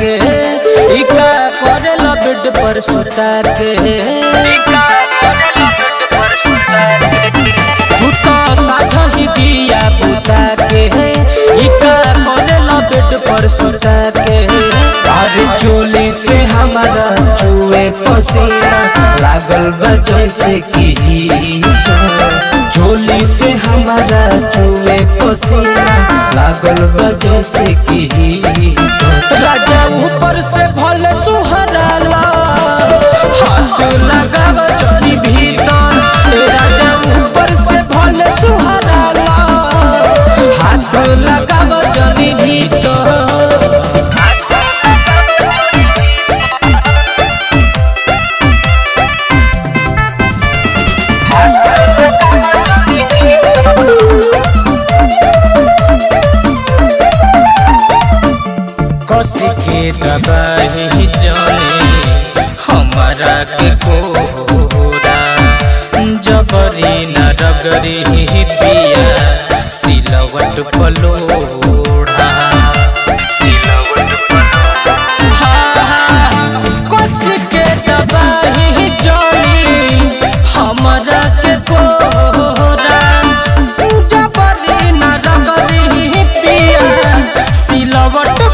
के इका करे लबेड पर सुता के तू तो साझा ही दिया बुता के इका करे लबेड पर सुता के अरे चोली से हमारा चुए पसीना लागल बा जैसे कि चोली से हमारा चुए पसीना लागल बा जैसे कि राजा ऊपर से भले सुहराला हाथ लगाव जनी भीतर राजा ऊपर से भले सुहराला हाथ लगाव जनी भीतर कसी के दबाही जाने हमारा के कोरा जबरी न रगरी पिया सिलवट पलोड़ा कसी के दबाही जाने हमारा के कोरा जबरी न रगरी पिया सिलवट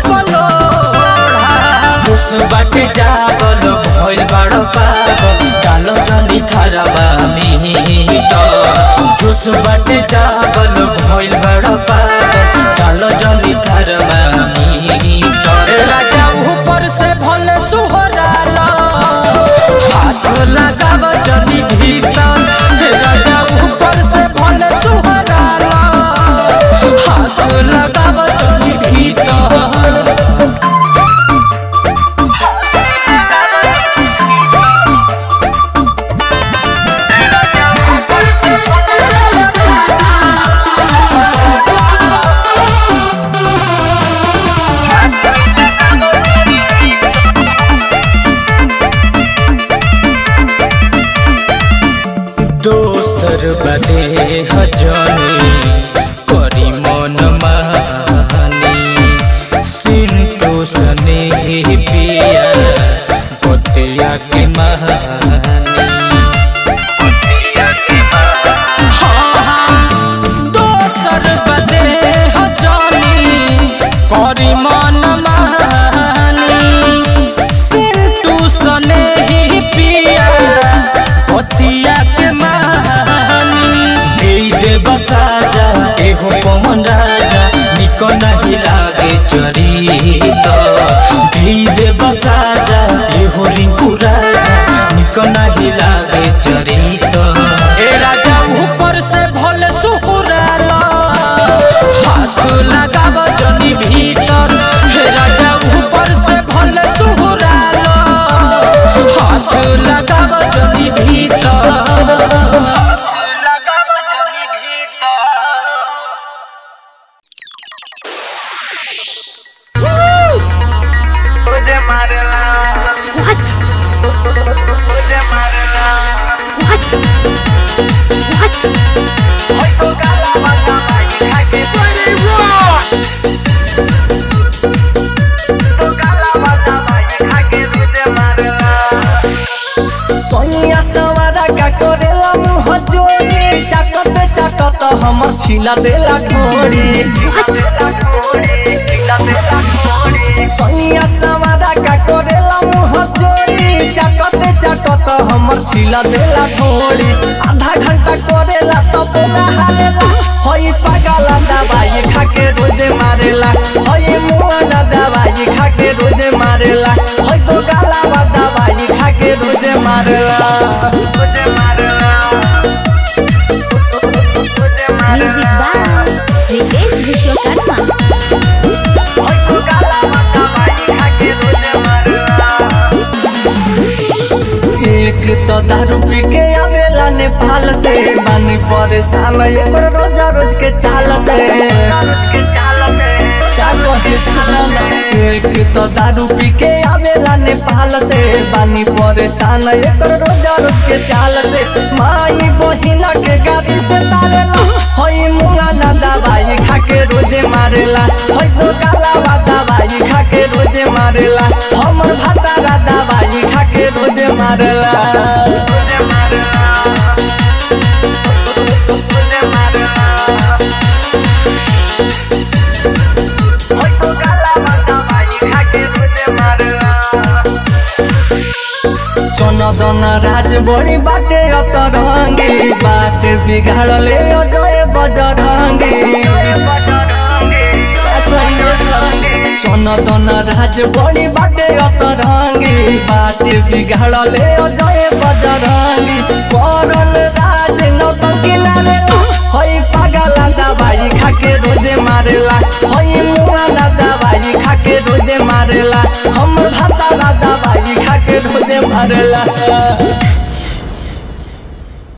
बाटे जागल भइल बड़ पागल डालो जनी थारवा मीटर जोश बाटे जागल भइल बड़ पागल डालो जनी थारवा मीटर राजा ऊपर से भले सुहराला हाथ लगाव जनी भीतर राजा ऊपर से भले सुहराला हाथ लगाव जनी भीतर दोसर बदे हजानी करी मन मानी सिंटू सने पिया बतिया के महानी दोसर बदे हजानी करी मन मानी सिंटू सने पिया बतिया के बसाजा एहो पवन राजा निको नहीं लागे चरित धीरे बसाजा एहो रिंकू राजा निको नहीं लागे चरित ए राजा ऊपर से भले सुहुराला हाथ लगाव जनी भीतर हे राजा ऊपर से भले सुहुराला हाथ लगाव जनी भीतर हमर छिला देला ढोरी सैया सवारा का करेला मुँह जोरी चाटते चाटत हमर छिला देला ढोरी आधा घंटा करेला तब ना हारेला होई पागला दवाई खाके रोजे मारेला होई मुआ ना दवाई खाके रोजे मारेला होई तो गाला दवाई खाके रोजे मारेला रोजे मारेला एक तो दारू पी के आवेला नेपाल से बानी परेशान एकर रोजा रोज के चाल से एक तो दारू पी के आवेला नेपाल से बानी परेशान एकर रोजा रोज के चाल से माई बहिना के गाड़ी से तारेला हई मुंगा ना दवाई खा के रोजे मारेला हई तो काला दवाई खा के रोजे मारेला हमर भातारा दवाई खा के रोजे मारेला चनदन राज बड़ी बाटे अतरंगी बाटे बिगाड़ले अजय बजरंगी चनदन राज बड़ी बाटे अतरंगी बाटे बिगाड़ले अजय बजरंगी करन राज नौटंकी नारेला हई पागला दवाई खा के रोजे मारेला हई मुआना दवाई खा के रोजे मारेला हम भाताला दवाई खा के रोजे मारेला।